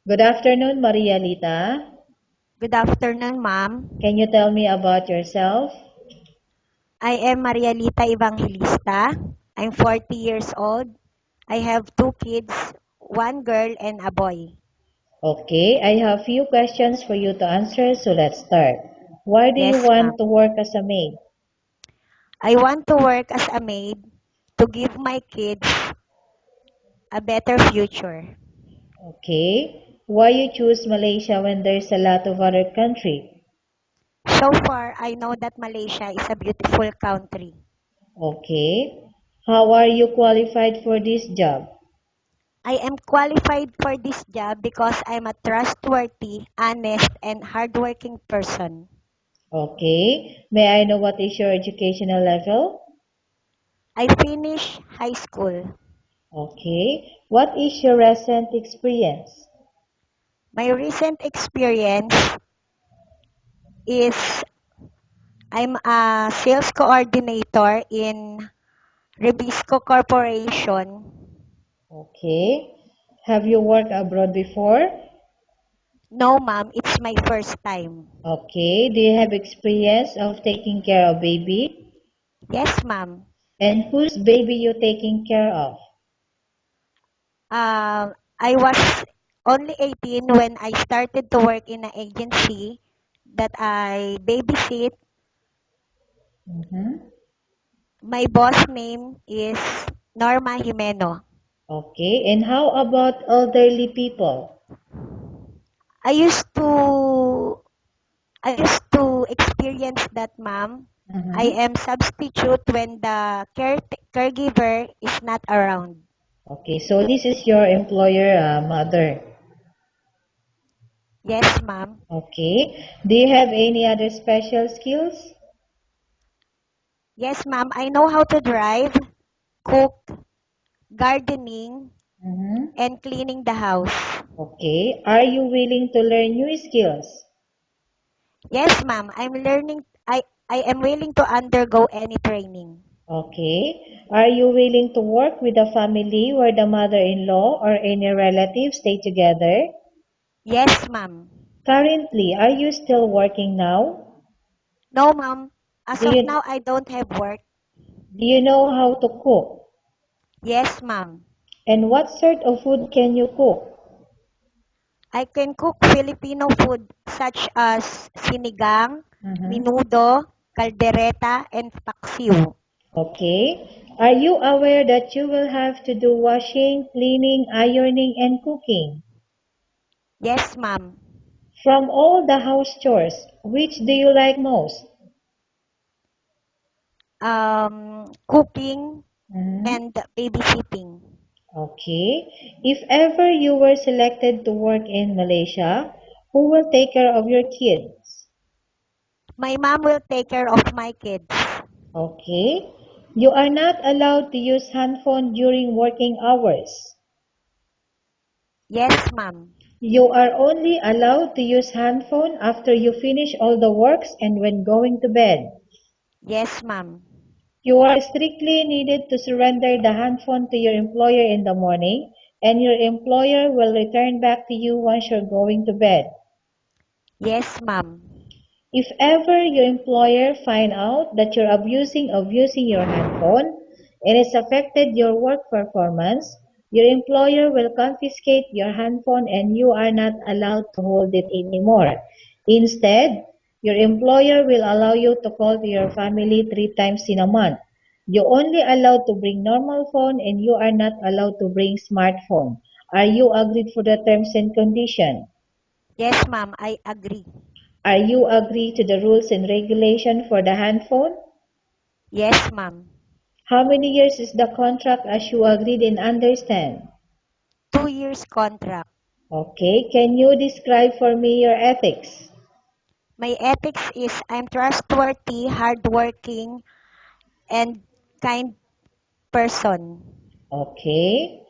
Good afternoon, Maria Lita. Good afternoon, ma'am. Can you tell me about yourself? I am Maria Lita Evangelista. I'm 40 years old. I have two kids, one girl and a boy. Okay, I have few questions for you to answer, so let's start. Why do you Yes, want to ma'am. work as a maid? I want to work as a maid to give my kids a better future. Okay, why you choose Malaysia when there's a lot of other country? So far, I know that Malaysia is a beautiful country. Okay, how are you qualified for this job? I am qualified for this job because I'm a trustworthy, honest, and hardworking person. Okay, may I know what is your educational level? I finished high school. Okay, what is your recent experience? My recent experience is I'm a sales coordinator in Rebisco Corporation. Okay, have you worked abroad before? No, ma'am, it's my first time. Okay. Do you have experience of taking care of baby? Yes, ma'am. And whose baby you taking care of? I was only 18 when I started to work in an agency that I babysit. Mm-hmm. My boss name is Norma Jimeno. Okay. And how about elderly people? I used to I used to experience that, ma'am. I Mm-hmm. am substitute when the caregiver is not around. Okay. So this is your employer mother. Yes, ma'am. Okay. Do you have any other special skills? Yes, ma'am. I know how to drive, cook, gardening, Mm-hmm. and cleaning the house. Okay. Are you willing to learn new skills? Yes, ma'am. I am willing to undergo any training. Okay. Are you willing to work with a family where the mother-in-law or any relatives stay together? Yes, ma'am. Currently, are you still working now? No, ma'am. As Do of you now, I don't have work. do you know how to cook? Yes, ma'am. And what sort of food can you cook? I can cook Filipino food such as sinigang, Mm-hmm. menudo, caldereta, and paksiw. Okay. Are you aware that you will have to do washing, cleaning, ironing, and cooking? Yes, ma'am. From all the house chores, which do you like most? Cooking Mm-hmm. and babysitting. Okay. If ever you were selected to work in Malaysia, who will take care of your kids? My mom will take care of my kids. Okay. You are not allowed to use handphone during working hours. Yes, ma'am. You are only allowed to use handphone after you finish all the works and when going to bed. Yes, ma'am. You are strictly needed to surrender the handphone to your employer in the morning, and your employer will return back to you once you're going to bed. Yes, ma'am. If ever your employer find out that you're abusing of using your handphone and it's affected your work performance, your employer will confiscate your handphone and you are not allowed to hold it anymore. Instead, your employer will allow you to call to your family 3 times in a month. You only allowed to bring normal phone and you are not allowed to bring smartphone. Are you agreed for the terms and condition? Yes, ma'am. I agree. Are you agree to the rules and regulation for the handphone? Yes, ma'am. How many years is the contract as you agreed and understand? 2 years contract. Okay, can you describe for me your ethics? My ethics is I'm trustworthy, hardworking, and kind person. Okay.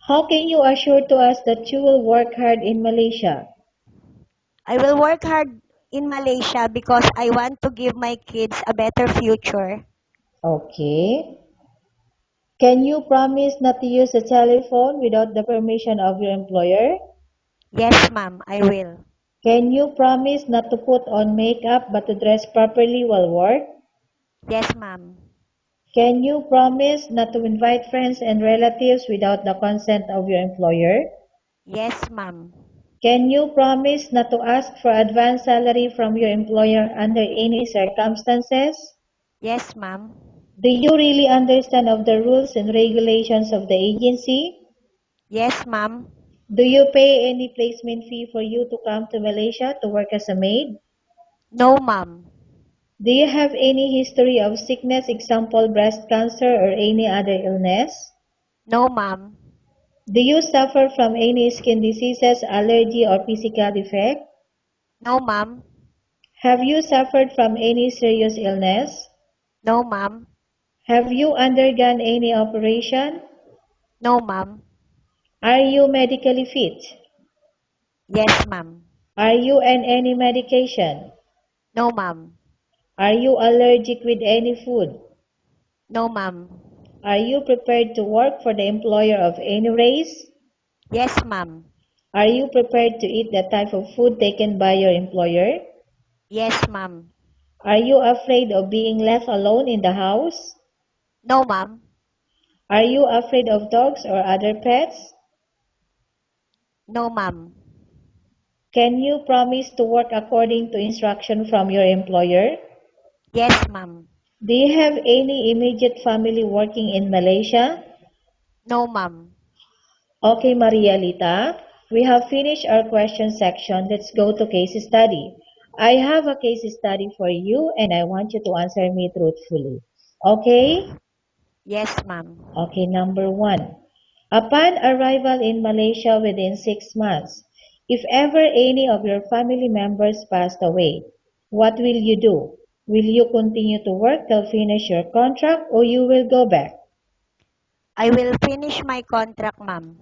How can you assure to us that you will work hard in Malaysia? I will work hard in Malaysia because I want to give my kids a better future. Okay. Can you promise not to use a telephone without the permission of your employer? Yes, ma'am, I will. Can you promise not to put on makeup but to dress properly while work? Yes, ma'am. Can you promise not to invite friends and relatives without the consent of your employer? Yes, ma'am. Can you promise not to ask for advance salary from your employer under any circumstances? Yes, ma'am. Do you really understand of the rules and regulations of the agency? Yes, ma'am. Do you pay any placement fee for you to come to Malaysia to work as a maid? No, ma'am. Do you have any history of sickness, example breast cancer or any other illness? No, ma'am. Do you suffer from any skin diseases, allergy or physical defect? No, ma'am. Have you suffered from any serious illness? No, ma'am. Have you undergone any operation? No, ma'am. Are you medically fit? Yes, ma'am. Are you on any medication? No, ma'am. Are you allergic with any food? No, ma'am. Are you prepared to work for the employer of any race? Yes, ma'am. Are you prepared to eat the type of food taken by your employer? Yes, ma'am. Are you afraid of being left alone in the house? No, ma'am. Are you afraid of dogs or other pets? No, ma'am. Can you promise to work according to instruction from your employer? Yes, ma'am. Do you have any immediate family working in Malaysia? No, ma'am. Okay, Maria Lita, we have finished our question section. Let's go to case study. I have a case study for you and I want you to answer me truthfully. Okay? Yes, ma'am. Okay, number one. Upon arrival in Malaysia within 6 months, if ever any of your family members passed away, what will you do? Will you continue to work till finish your contract or you will go back? I will finish my contract, ma'am.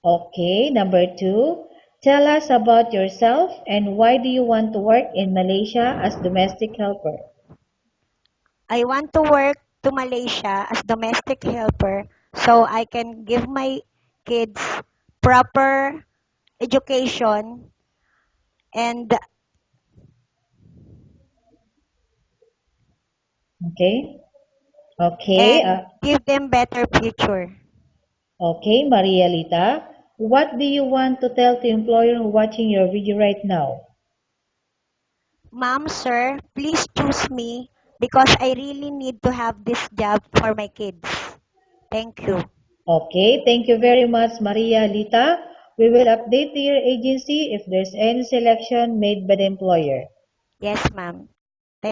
Okay, number two. Tell us about yourself and why do you want to work in Malaysia as domestic helper? I want to work to Malaysia as domestic helper so I can give my kids proper education and Okay? Okay, and give them better future. okay, Maria Lita. What do you want to tell the employer who watching your video right now? Ma'am, sir, please choose me because I really need to have this job for my kids. Thank you. Okay, thank you very much, Maria Lita. We will update to your agency if there's any selection made by the employer. Yes, ma'am.